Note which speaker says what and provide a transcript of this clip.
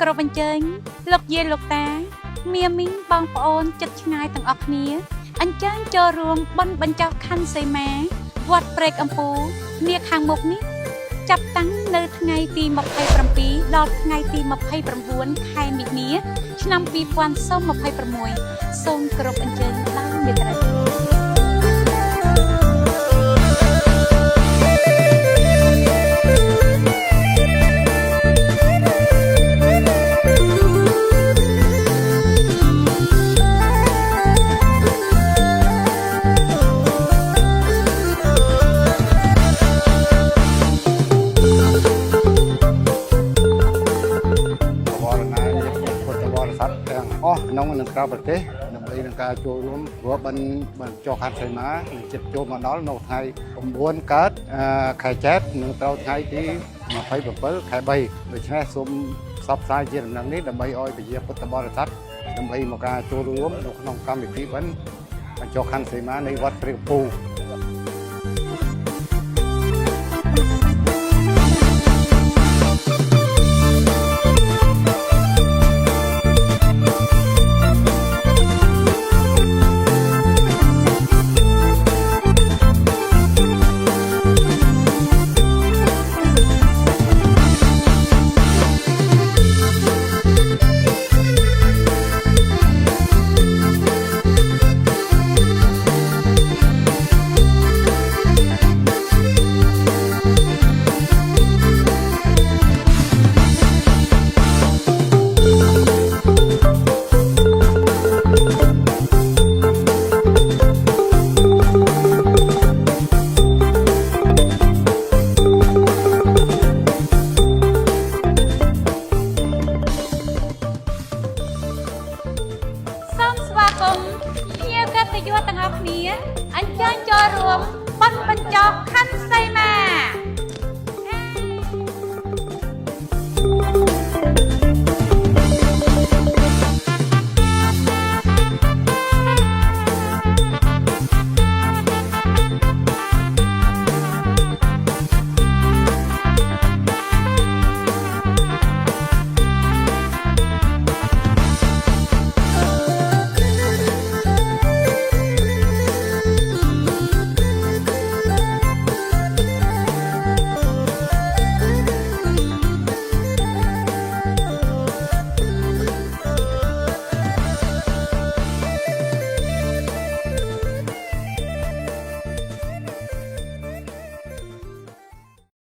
Speaker 1: គោរពអញ្ជើញលោកយាយលោកតាមីមីងបងប្អូនចិត្តឆ្ងាយទាំងអស់គ្នាអញ្ជើញចូលរួមបន់បញ្ចុះខណ្ឌសីមាវត្តព្រែកអំពូនាខាងមុខនេះចាប់តាំងនៅថ្ងៃទី27ដល់ថ្ងៃទី29ខែមីនាឆ្នាំ2026សូមគោរពអញ្ជើញដល់មេត្រី
Speaker 2: ក្នុងនឹងក្រៅប្រទេសដើម្បីនឹងការចូលរួមរាប់បានចុះខណ្ឌសីមាចិត្តចូលមកដល់នៅថ្ងៃ9កើតខែចែកនឹងត្រូវថ្ងៃទី27ខែ3ដូច្នេះសូមផ្សព្វផ្សាយជាដំណឹងនេះដើម្បីឲ្យប្រជាពុទ្ធបរិស័ទដើម្បីមកការចូលរួមនៅក្នុងកម្មវិធីបញ្ចុះខណ្ឌសីមានៃវត្តព្រែកអំពូ